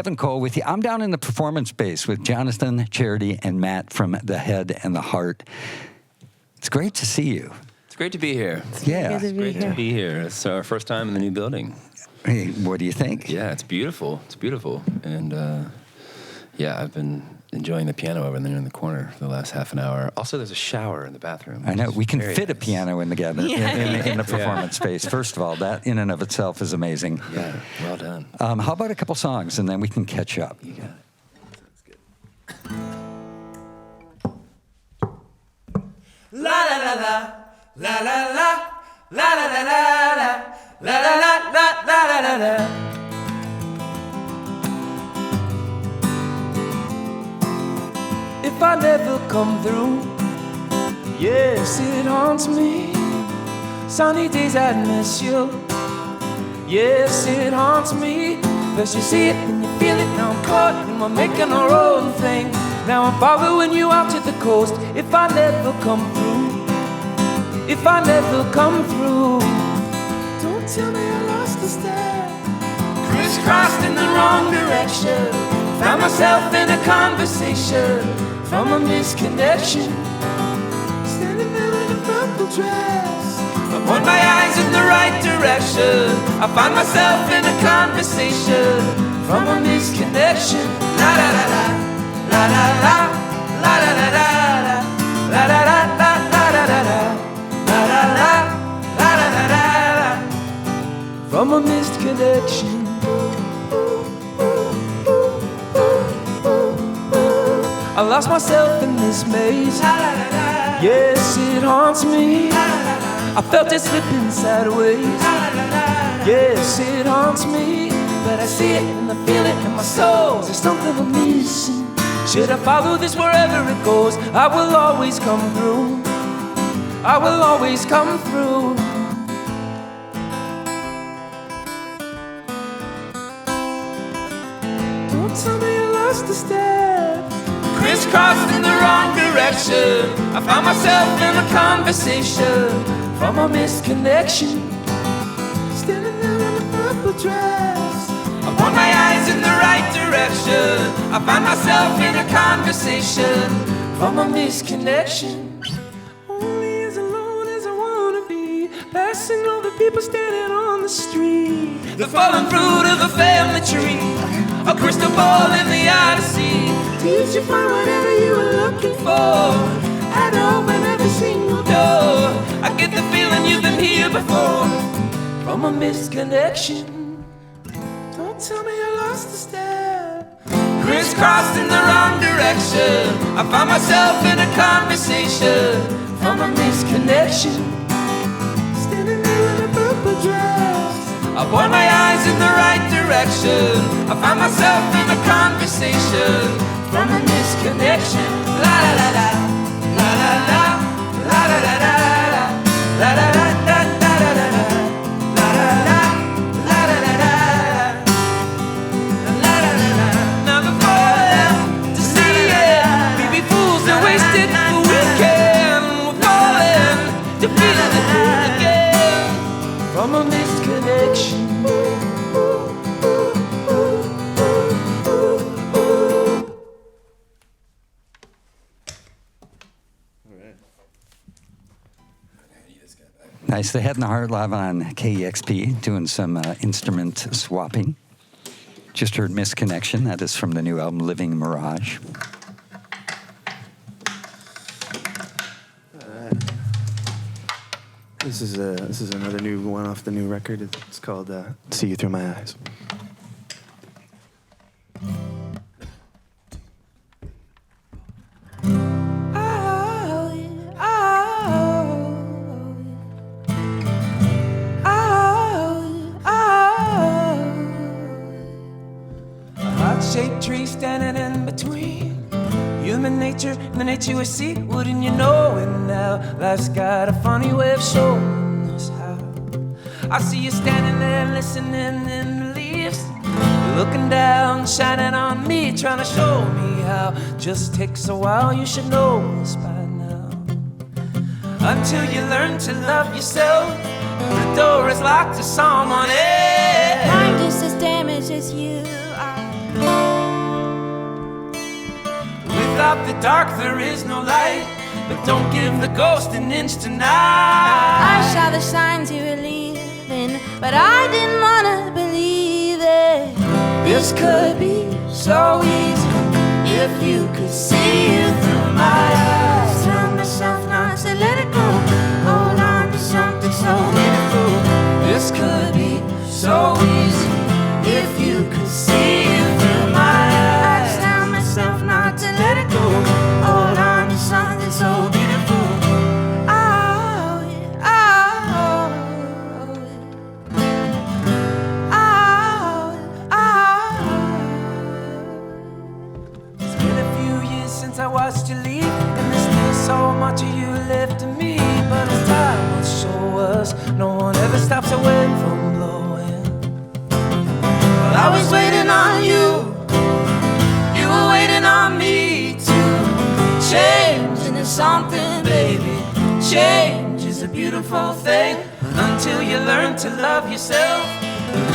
Kevin Cole with you. I'm down in the performance space with Jonathan, Charity, and Matt from The Head and the Heart. It's great to see you. It's great to be here. Yeah. It's great to be here. It's our first time in the new building. Hey, what do you think? Yeah, it's beautiful. It's beautiful. And, yeah, I've been enjoying the piano over there in the corner for the last half an hour. Also, there's a shower in the bathroom. I know. We can fit a piano in the performance space. First of all, that in and of itself is amazing. Yeah, well done. How about a couple songs, and then we can catch up? You got it. Sounds good. La la la la, la la la, la la la la, la la la la la la la. If I never come through, yes, it haunts me. Sunny days I miss you, yes, it haunts me. First you see it, then you feel it, now I'm caught and we're making our own thing. Now I'm following you out to the coast. If I never come through, if I never come through, don't tell me I lost the step. Crisscrossed in the wrong direction, found myself in a conversation from a misconnection. Standing there in a purple dress, I point my eyes in the right direction. I find myself in a conversation from a misconnection. La la la la, la la la, la la la la, la la la la, la la la la, la la la, la la la la, from a missed connection. I lost myself in this maze. Yes, it haunts me. I felt it slipping sideways. Yes, it haunts me. But I see it and I feel it in my soul. There's something I'm missing. Should I follow this wherever it goes? I will always come through. I will always come through. Don't tell me I lost the step. Crisscrossed in the wrong direction, I found myself in a conversation from a misconnection. Standing there in a purple dress, I point my eyes in the right direction. I find myself in a conversation from a misconnection. Only as alone as I wanna be, passing over people standing on the street. The fallen fruit of a family tree, a crystal ball in the Odyssey. Did you find whatever you were looking for? I'd open every single door. I get the feeling you've been here before from a misconnection. Don't tell me I lost the step. Crisscrossed in the wrong direction, I find myself in a conversation from a misconnection. Standing there in a purple dress, I point my eyes in the right direction. I find myself in a conversation from a misconnection. La la la la, la la la, la la la la, la la la la, la la la la, la la la, la la la la, la la la la. Now before them to see it, we be fools and wasted the weekend. We're falling to feel the cool again from a misconnection. Nice. The Head and the Heart live on KEXP, doing some instrument swapping. Just heard Misconnection. That is from the new album, Living Mirage. This is another new one off the new record. It's called See You Through My Eyes. Shaped tree standing in between human nature and the nature we see. Wouldn't you know it now? Life's got a funny way of showing us how. I see you standing there listening in the leaves, looking down, shining on me, trying to show me how. Just takes a while, you should know this by now. Until you learn to love yourself, the door is locked to someone else. I'm just as damaged as you are. Without the dark there is no light, but don't give the ghost an inch tonight. I saw the signs you were leaving, but I didn't wanna believe it. This could be so easy if you could see it through my eyes. Tell myself not to let it go. Hold on to something so beautiful. This could be so easy if you could see it through my eyes. Tell myself not to let it go. Hold on to something so beautiful. Oh, yeah, oh, oh, oh. It's been a few years since I watched you leave, and there's still so much of you left to me. But as time will show us, no one ever stops a wind from blowing. Well, I was waiting on you, you were waiting on me too. Change into something, baby. Change is a beautiful thing until you learn to love yourself.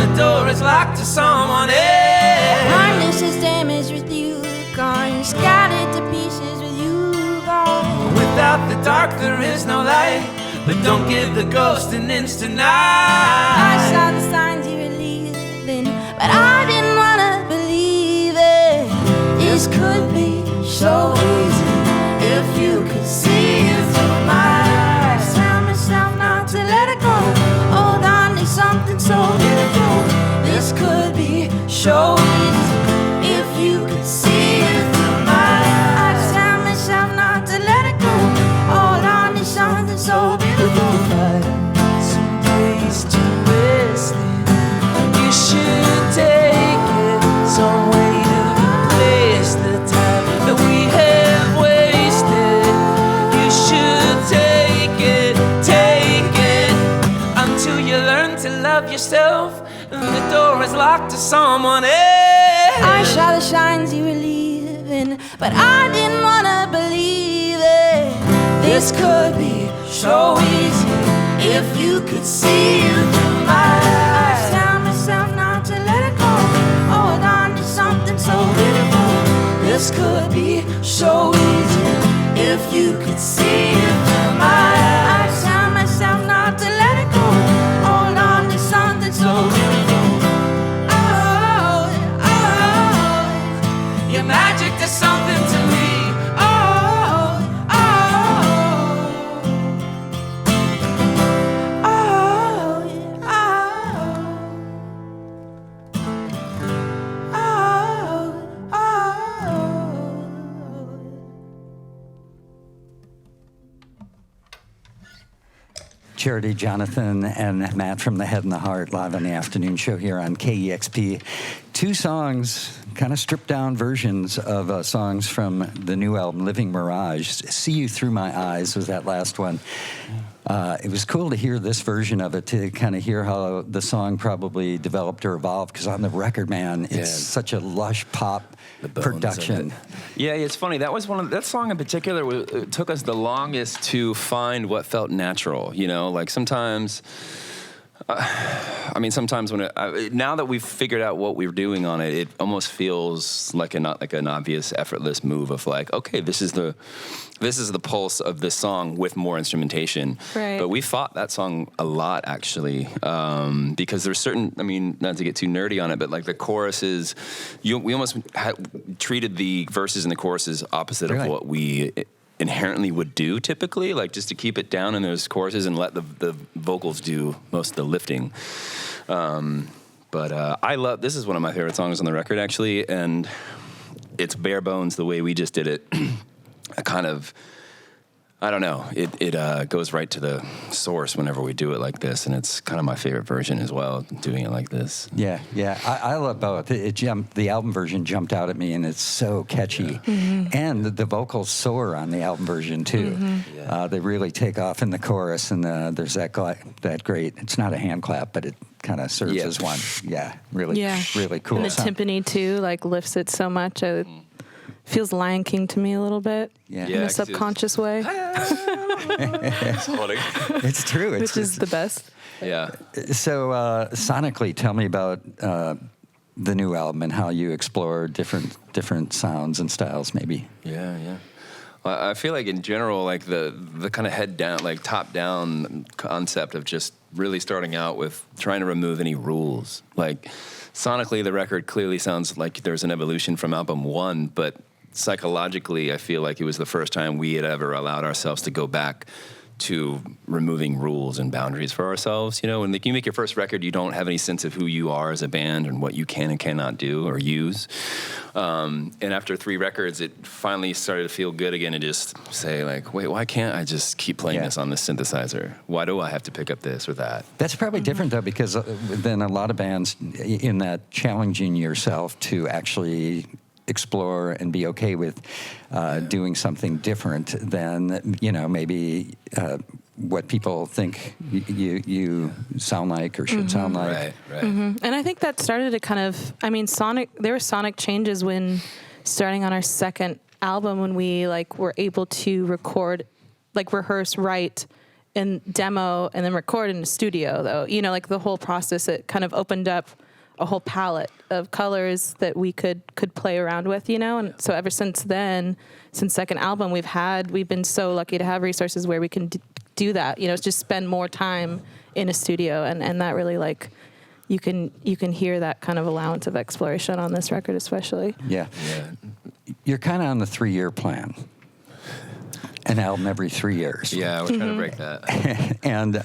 The door is locked to someone else. Harness is damaged with you gone, scattered to pieces with you gone. Without the dark there is no light, but don't give the ghost an inch tonight. I saw the signs you were leaving, but I didn't wanna believe it. This could be so easy if you could see it through my eyes. Tell myself not to let it go. Hold on to something so beautiful. This could be so easy if you could see it through my eyes. Tell myself not to let it go. Hold on to something so beautiful. Some days to waste it, you should take it. Some way to replace the time that we have wasted. You should take it until you learn to love yourself. And the door is locked to someone else. I saw the signs you were leaving, but I didn't wanna believe it. This could be so easy if you could see it through my eyes. Tell myself not to let it go. Hold on to something so beautiful. This could be so easy if you could see it through my eyes. Tell myself not to let it go. Hold on to something so beautiful. Oh, oh, Your magic is something to me. oh, oh, oh, oh, oh. Charity, Jonathan, and Matt from The Head and the Heart live on the afternoon show here on KEXP. Two songs, kind of stripped down versions of songs from the new album, Living Mirage. See You Through My Eyes was that last one. It was cool to hear this version of it, to kind of hear how the song probably developed or evolved, because on the record, man, it's such a lush pop The bones production. of it. Yeah, it's funny. That was that song in particular. It took us the longest to find what felt natural. You know, like sometimes. Sometimes when now that we've figured out what we're doing on it, it almost feels like an obvious, effortless move of like, okay, this is the pulse of this song with more instrumentation. Right. But we fought that song a lot actually, because there's certain. Not to get too nerdy on it, but like the choruses, we almost treated the verses and the choruses opposite of what we inherently would do typically, like just to keep it down in those choruses and let the vocals do most of the lifting. But I love, this is one of my favorite songs on the record actually, and it's bare bones the way we just did it. I don't know, it goes right to the source whenever we do it like this, and it's kind of my favorite version as well, doing it like this. Yeah. I love both. The album version jumped out at me, and it's so catchy. And the vocals soar on the album version, too. They really take off in the chorus, and there's that great, it's not a hand clap, but it kind of serves as one. Yeah, really cool. And the timpani, too, like lifts it so much. Feels Lion King to me a little bit in a subconscious way. It's true. Which is the best. Yeah. So sonically, tell me about the new album and how you explore different sounds and styles, maybe. Yeah. Well, I feel like in general, like the kind of head down, like top down concept of just really starting out with trying to remove any rules. Like sonically, the record clearly sounds like there's an evolution from album 1, but psychologically, I feel like it was the first time we had ever allowed ourselves to go back to removing rules and boundaries for ourselves. You know, when you make your first record, you don't have any sense of who you are as a band and what you can and cannot do or use. And after 3 records, it finally started to feel good again to just say, like, wait, why can't I just keep playing this on this synthesizer? Why do I have to pick up this or that? That's probably different, though, because then a lot of bands in that challenging yourself to actually explore and be okay with doing something different than, you know, maybe what people think you sound like or should sound like. Right. And I think that started to kind of, I mean, there were sonic changes when starting on our second album, when we like were able to record, like rehearse, write, and demo, and then record in the studio, though. You know, like the whole process, it kind of opened up a whole palette of colors that we could play around with, you know? And so ever since then, since second album, we've been so lucky to have resources where we can do that, you know, just spend more time in a studio. And that really, like, you can hear that kind of allowance of exploration on this record, especially. Yeah. You're kind of on the 3-year plan. An album every 3 years. Yeah, we're trying to break that. And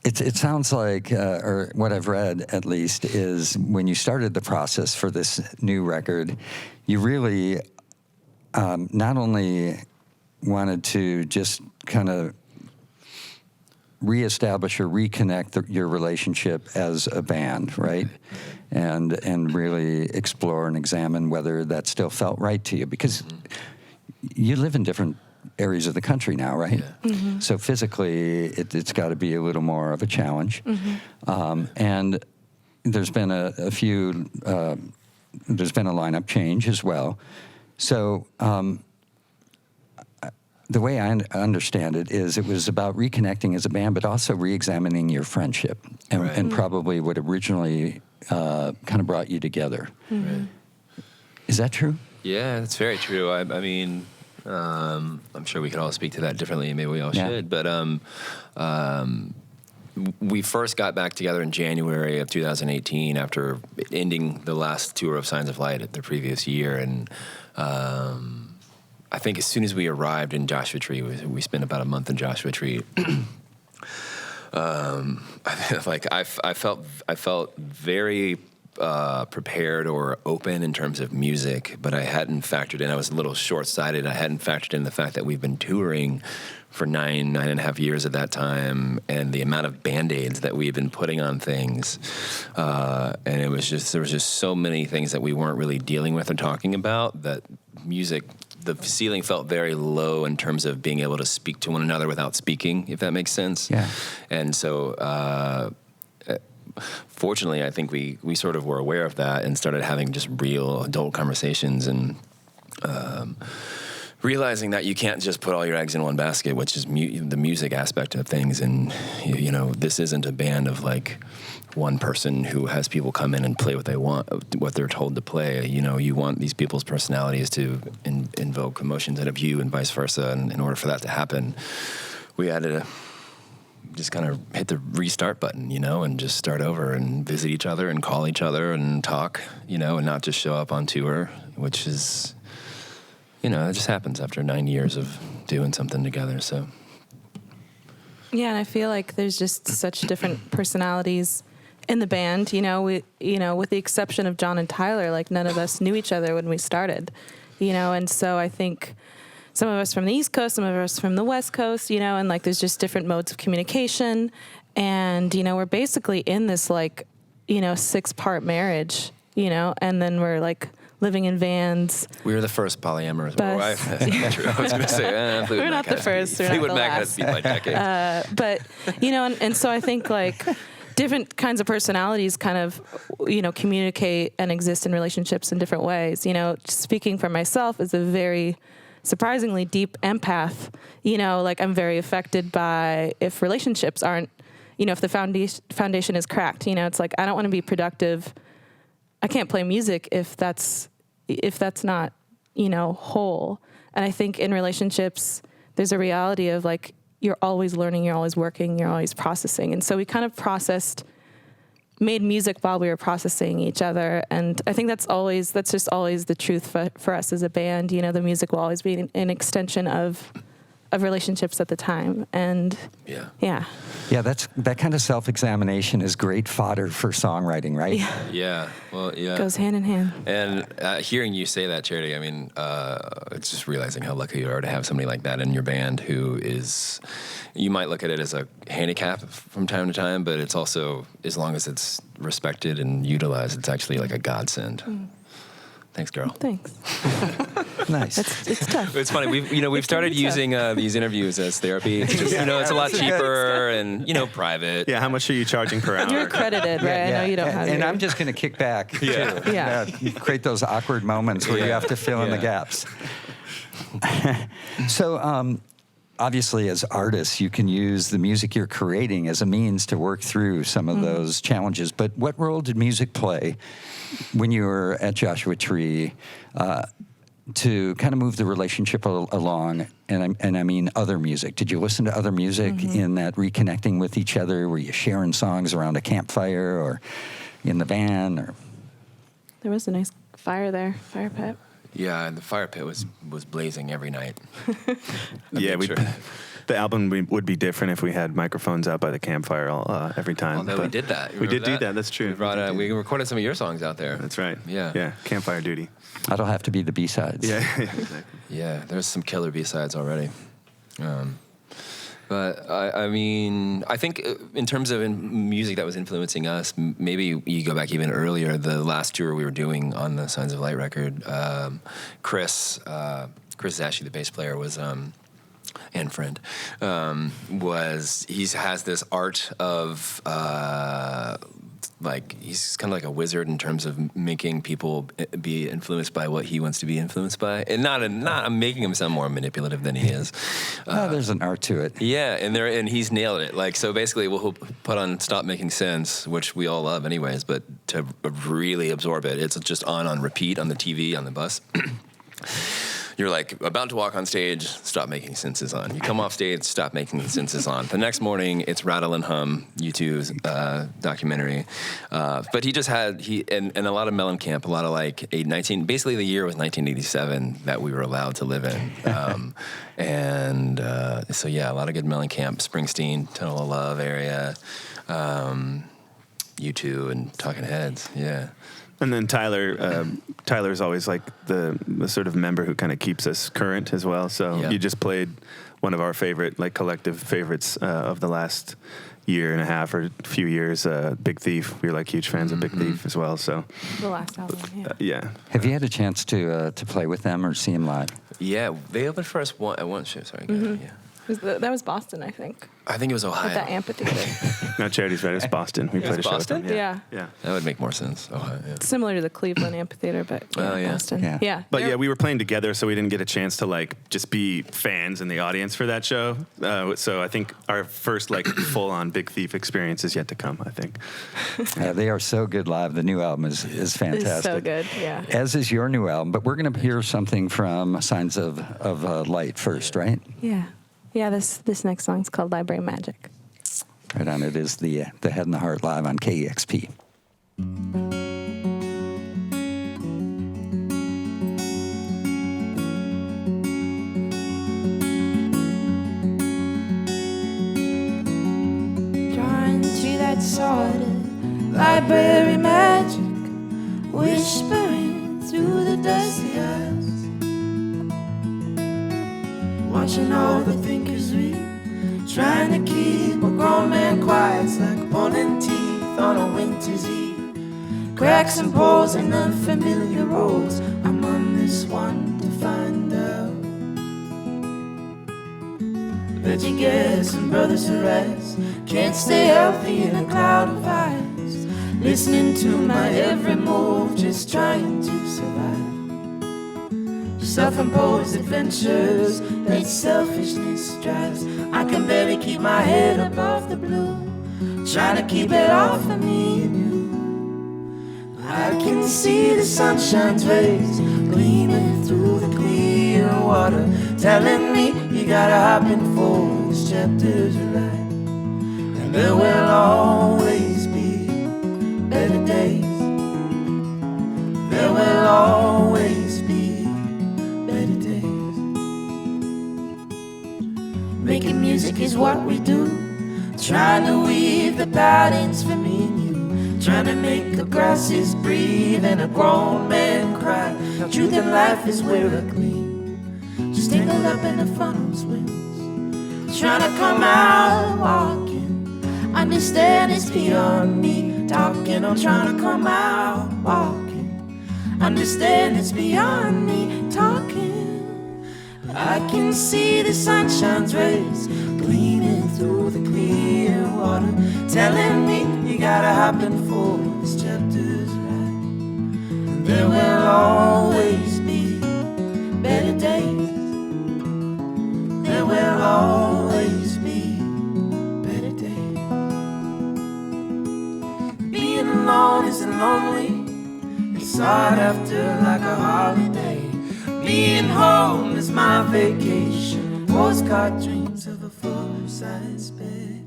it sounds like, or what I've read at least, is when you started the process for this new record, you really not only wanted to just kind of reestablish or reconnect your relationship as a band, right? And really explore and examine whether that still felt right to you, because you live in different areas of the country now, right? Yeah. So physically, it's got to be a little more of a challenge. And there's been there's been a lineup change as well. So the way I understand it is it was about reconnecting as a band, but also re-examining your friendship and probably what originally kind of brought you together. Right. Is that true? Yeah, that's very true. I mean, I'm sure we could all speak to that differently. Maybe we all should. But we first got back together in January of 2018 after ending the last tour of Signs of Light at the previous year. And I think as soon as we arrived in Joshua Tree, we spent about a month in Joshua Tree. I felt very prepared or open in terms of music, but I hadn't factored in. I was a little short-sighted. I hadn't factored in the fact that we've been touring for nine and a half years at that time, and the amount of Band-Aids that we had been putting on there was just so many things that we weren't really dealing with or talking about, that music, the ceiling felt very low in terms of being able to speak to one another without speaking, if that makes sense. Yeah. And so fortunately, I think we sort of were aware of that and started having just real adult conversations and realizing that you can't just put all your eggs in one basket, which is the music aspect of things. And, you know, this isn't a band of like one person who has people come in and play what they want, what they're told to play. You know, you want these people's personalities to invoke emotions out of you and vice versa. And in order for that to happen, we had to just kind of hit the restart button, you know, and just start over and visit each other and call each other and talk, you know, and not just show up on tour, which is, you know, it just happens after 9 years of doing something together. So, yeah, and I feel like there's just such different personalities in the band. You know, with the exception of John and Tyler, like none of us knew each other when we started. You know, and so I think some of us from the East Coast, some of us from the West Coast, you know, and like there's just different modes of communication. And, you know, we're basically in this like, you know, 6-part marriage, you know, and then we're like living in vans. We were the first polyamorous wife. That's not true. I was going to say, we're not the first. Fleetwood Mac has to be by decades. But, you know, and so I think like different kinds of personalities kind of, you know, communicate and exist in relationships in different ways. You know, speaking for myself is a very surprisingly deep empath. You know, like I'm very affected by if relationships aren't, you know, if the foundation is cracked. You know, it's like I don't want to be productive I can't play music if that's not, you know, whole. And I think in relationships, there's a reality of like, you're always learning, you're always working, you're always processing. And so we kind of made music while we were processing each other. And I think that's just always the truth for us as a band. You know, the music will always be an extension of relationships at the time. And yeah, that kind of self-examination is great fodder for songwriting, right? Yeah. Well, yeah. Goes hand in hand. And hearing you say that, Charity, I mean, it's just realizing how lucky you are to have somebody like that in your band who is, you might look at it as a handicap from time to time, but it's also, as long as it's respected and utilized, it's actually like a godsend. Thanks, girl. Thanks. Nice. It's tough. It's funny. We've started using these interviews as therapy. It's just, it's a lot cheaper and private. Yeah, how much are you charging per hour? You're accredited, right? I know you don't have. And I'm just going to kick back too. Yeah. Create those awkward moments where you have to fill in the gaps. So. Obviously, as artists, you can use the music you're creating as a means to work through some of those challenges. But what role did music play when you were at Joshua Tree to kind of move the relationship along? And I mean other music. Did you listen to other music in that reconnecting with each other? Were you sharing songs around a campfire or in the van? Or There was a nice fire there, fire pit. Yeah, and the fire pit was blazing every night. Yeah, the album would be different if we had microphones out by the campfire every time. Although we did that. We did do that. That's true. We recorded some of your songs out there. That's right. Yeah. Campfire duty. That'll have to be the B-sides. Yeah, exactly. Yeah, there's some killer B-sides already. But I mean, I think in terms of music that was influencing us, maybe you go back even earlier, the last tour we were doing on the Signs of Light record, Chris Zashy, the bass player, was, and friend, has this art of, like, he's kind of like a wizard in terms of making people be influenced by what he wants to be influenced by, and I'm making him sound more manipulative than he is. There's an art to it. Yeah, and he's nailed it. Like, so basically, we'll put on "Stop Making Sense," which we all love anyways, but to really absorb it, it's just on repeat on the TV on the bus. You're like about to walk on stage, Stop Making Sense is on. You come off stage, Stop Making Sense is on. The next morning, it's Rattle and Hum, U2's documentary. But he just had, and a lot of Mellencamp, a lot of like basically the year was 1987 that we were allowed to live in. So yeah, a lot of good Mellencamp, Springsteen, Tunnel of Love area, U2 and Talking Heads, yeah. And then Tyler's always like the sort of member who kind of keeps us current as well. So you just played one of our favorite, like collective favorites of the last year and a half or few years, Big Thief. We're like huge fans of Big Thief as well. So the last album, yeah. Have you had a chance to play with them or see them live? Yeah, they opened for us at one show. Sorry, yeah. That was Boston, I think. I think it was Ohio. At that amphitheater. No, Charity's right. It's Boston. We played a show with them. Yeah. That would make more sense. Ohio, yeah. Similar to the Cleveland amphitheater, but Boston. Yeah. But we were playing together, so we didn't get a chance to like just be fans in the audience for that show. So I think our first like full-on Big Thief experience is yet to come, I think. Yeah, they are so good live. The new album is fantastic. It's so good, yeah. As is your new album, but we're going to hear something from Signs of Light first, right? Yeah. Yeah, this next song's called Library Magic. Right on. It is the Head and the Heart live on KEXP. Drawn to that sort of library magic, whispering through the dusty aisles, watching all the thinkers read, trying to keep a grown man quiet. It's like pulling teeth on a winter's eve, cracks and pores in unfamiliar roads. I'm on this one to find out. Bet you get some brothers to rest, can't stay healthy in a cloud of ice, listening to my every move, just trying to survive. Self-imposed adventures that selfishness drives. I can barely keep my head above the blue, trying to keep it all for me and you. I can see the sunshine's rays gleaming through the clear water, telling me you gotta hop in for this chapter's right. And there will always be better days. There will always be better days. Making music is what we do, trying to weave the patterns for me and you, trying to make the grasses breathe and a grown man cry. Truth in life is where I gleam, just tangled up in the funnel's wings, trying to come out walking. Understand it's beyond me talking. I'm trying to come out walking. Understand it's beyond me talking. I can see the sunshine's rays gleaming through the clear water, telling me you gotta hop in for this chapter's right. And there will always be better days. There will always be better days. Being alone isn't lonely, it's sought after like a holiday. Being home is my vacation, postcard dreams of a full-size bed.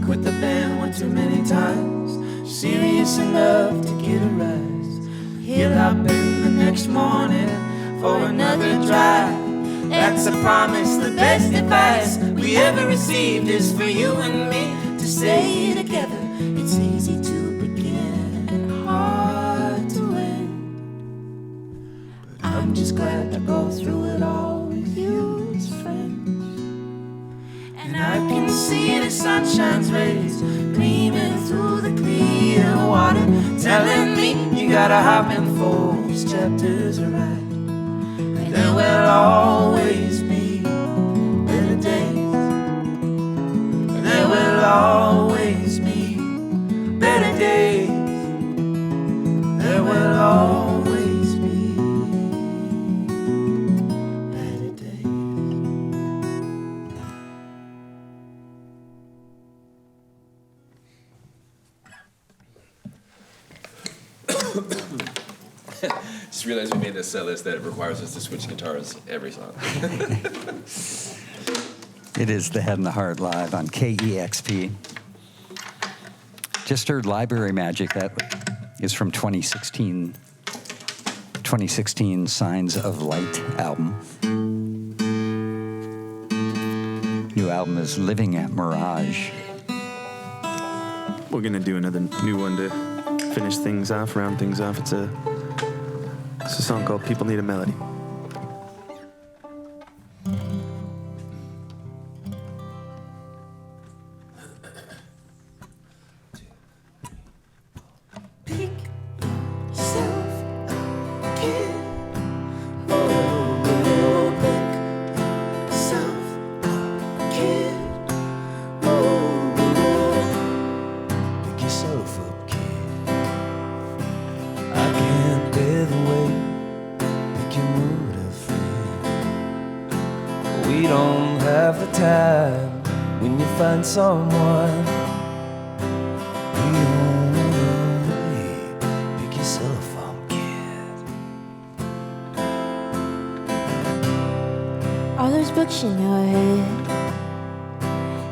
Quit the band one too many times, serious enough to get a rise. He'll hop in the next morning for another drive. That's a promise, the best advice we ever received is for you and me to stay together. It's easy to begin and hard to end. I'm just glad to go through it all with you as friends. And I can see the sunshine's rays gleaming through the clear water, telling me you gotta hop in for these chapters are right. And there will always be better days. There will always be better days. There will always be better days. Just realized we made this set list that requires us to switch guitars every song. It is The Head and the Heart live on KEXP. Just heard Library Magic. That is from 2016 Signs of Light album. New album is Living at Mirage. We're gonna do another new one to finish things off, round things off. It's a song called People Need a Melody. Pick yourself a kid. Oh, pick yourself a kid. Oh, pick yourself up, kid. I can't bear the weight, make your mood a friend. We don't have the time when you find someone. We only pick yourself up, kid. All those books in your head,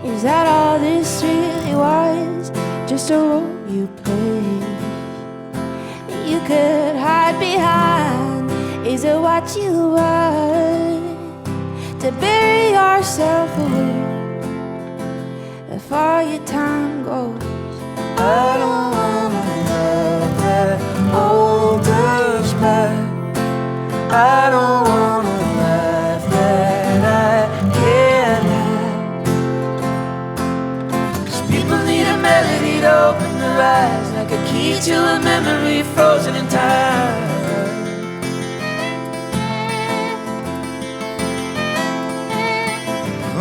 is that all this really was? Just a role you played that you could hide behind? Is it what you want to bury yourself away before your time goes? I don't wanna love that old douchebag. I don't wanna laugh that I can't have. 'Cause people need a melody to open their eyes, like a key to a memory frozen in time.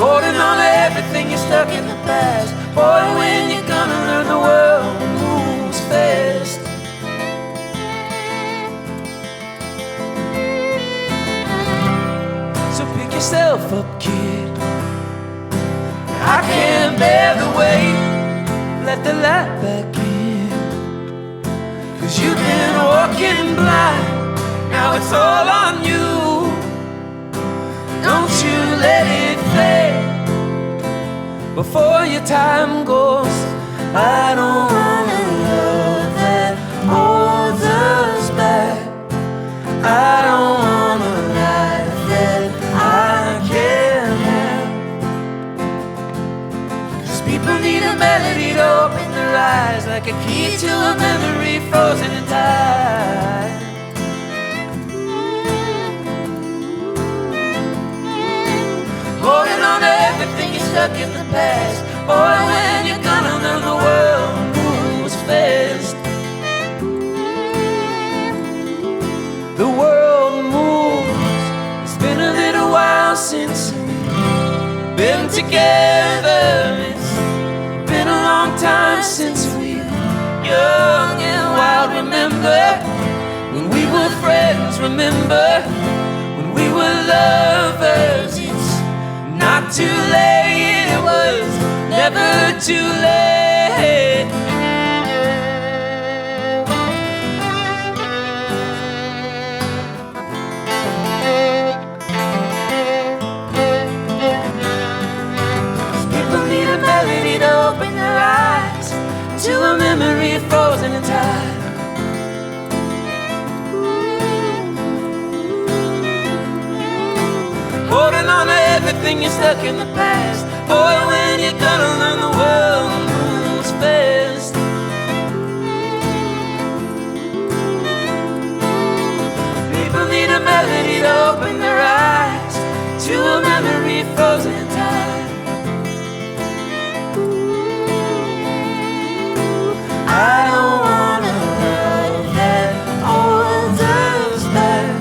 Holding on to everything, you're stuck in the past. Boy, when you're gonna learn the world moves fast. So pick yourself up, kid. I can't bear the weight, let the light back in. 'cause you've been walking blind. Now it's all on you. Don't you let it fade before your time goes. I don't wanna love that holds us back. I don't want a life that I can't have. 'Cause people need a melody to open their eyes, like a key to a memory frozen in time. Holding on to everything you're stuck in the past. Boy, when you're gonna learn the world moves fast. The world moves. It's been a little while since we've been together. It's been a long time since we were young and wild. Remember when we were friends? Remember when we were lovers? It's not too late. It was never too late. To open their eyes to a memory frozen in time. Holding on to everything you're stuck in the past. Boy, when you're gonna learn the world moves fast. People need a melody to open their eyes to a memory frozen in time. I don't wanna love that holds us back.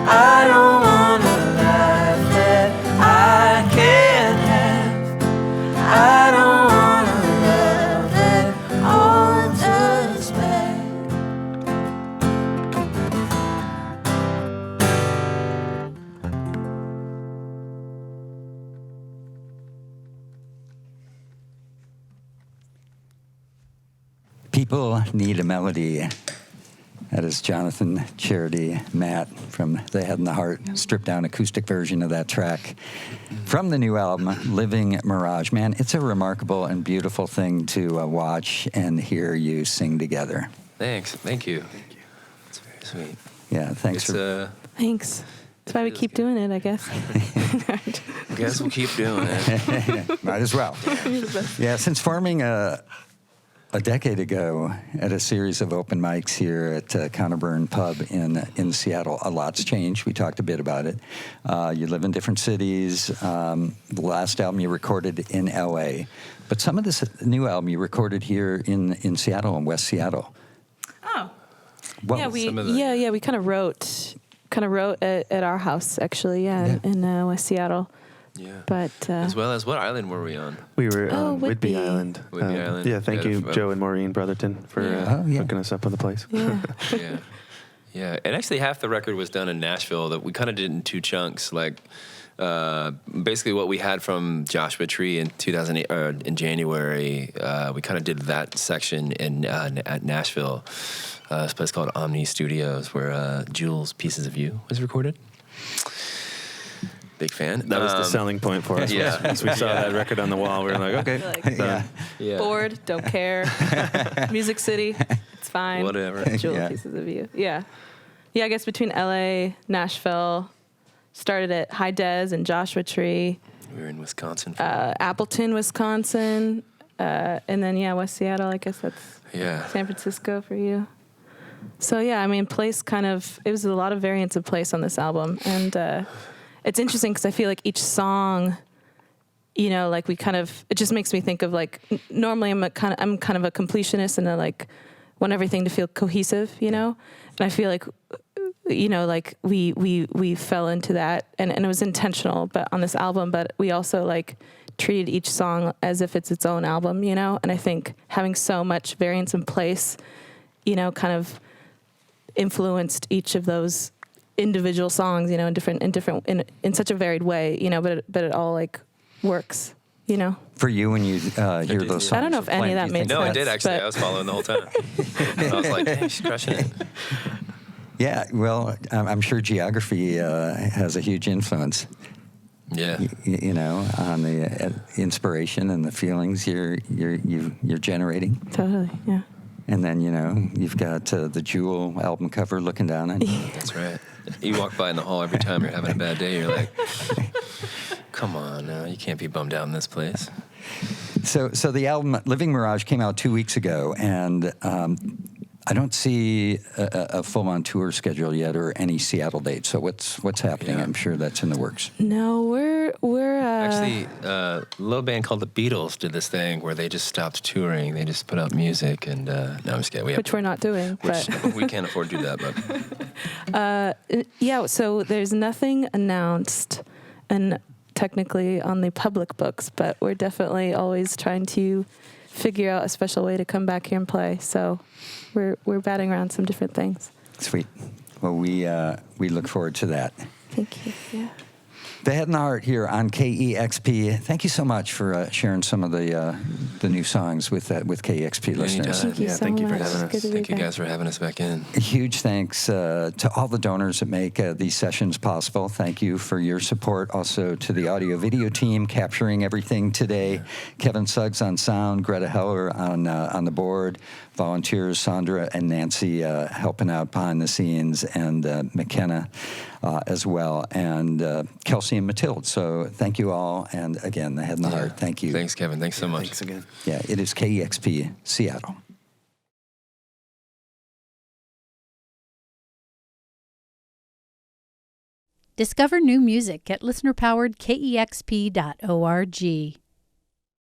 I don't want a life that I can't have. I don't want a love that holds us back. People Need a Melody. That is Jonathan, Charity, Matt from The Head and the Heart, stripped down acoustic version of that track from the new album, Living Mirage. Man, it's a remarkable and beautiful thing to watch and hear you sing together. Thanks. Thank you. It's very sweet. Yeah, thanks Thanks. That's why we keep doing it, I guess. I guess we'll keep doing it. Might as well. Yeah, since forming a decade ago at a series of open mics here at Counterburn Pub in Seattle, a lot's changed. We talked a bit about it. You live in different cities. The last album you recorded in L.A., but some of this new album you recorded here in Seattle, in West Seattle. Oh, What yeah, was we kind of wrote at our house actually, in West Seattle. Yeah. But as well as, what island were we on? We were on Whidbey. Whidbey Island. Whidbey Island. Yeah, thank you, Joe and Maureen Brotherton, for hooking us up with the place. Yeah. Yeah. Yeah. And actually half the record was done in Nashville. That we kind of did in two chunks. Like basically what we had from Joshua Tree in 2008 in January, we kind of did that section at Nashville. This place called Omni Studios, where Jules' Pieces of You was recorded. Big fan. That was the selling point for us. Yeah. Once we saw that record on the wall, we were like, okay. Yeah. Bored, don't care. Music City, it's fine. Whatever. Jewel Pieces of You. Yeah. Yeah, I guess between LA, Nashville, started at High Des and Joshua Tree. We were in Wisconsin. Appleton, Wisconsin. And then, West Seattle, I guess that's San Francisco for you. So, yeah, I mean, place it was a lot of variants of place on this album. And it's interesting because I feel like each song, like it just makes me think of like, normally I'm kind of a completionist and I want everything to feel cohesive, and I feel like, like we fell into that and it was intentional, but on this album, but we also treated each song as if it's its own album, and I think having so much variance in place, kind of influenced each of those individual songs, in such a varied way, but it all works, you know. For you, when you hear those songs, I don't know if any of that made sense. No, I did actually. but- I was following the whole time. I was like, hey, she's crushing it. Yeah, well, I'm sure geography has a huge influence. Yeah. You know, on the inspiration and the feelings you're generating. Totally, yeah. And then, you know, you've got the Jewel album cover looking down on you. That's right. You walk by in the hall every time you're having a bad day. You're like, come on now, you can't be bummed out in this place. So the album Living Mirage came out 2 weeks ago, and I don't see a full-on tour schedule yet or any Seattle dates. So what's happening? Yeah. I'm sure that's in the works. No, we're Actually, a little band called the Beatles did this thing where they just stopped touring. They just put out music, and no, I'm just kidding. which we're not doing, Which but we can't afford to do that, but yeah. So there's nothing announced, and technically on the public books, but we're definitely always trying to figure out a special way to come back here and play. So we're batting around some different things. Sweet. Well, we look forward to that. Thank you. Yeah. The Head and the Heart here on KEXP. Thank you so much for sharing some of the new songs with KEXP listeners. Thank you so thank you for much. having us. Good to be thank you back. guys for having us back in. Huge thanks to all the donors that make these sessions possible. Thank you for your support. Also to the audio-video team capturing everything today. Kevin Suggs on sound, Greta Heller on the board, volunteers Sandra and Nancy helping out behind the scenes, and McKenna as well, and Kelsey and Matilde. So thank you all, and again, the Head and the Heart. Thank you. Thanks, Kevin. Thanks so much. Thanks again. Yeah, it is KEXP Seattle. Discover new music at listener-powered KEXP.org.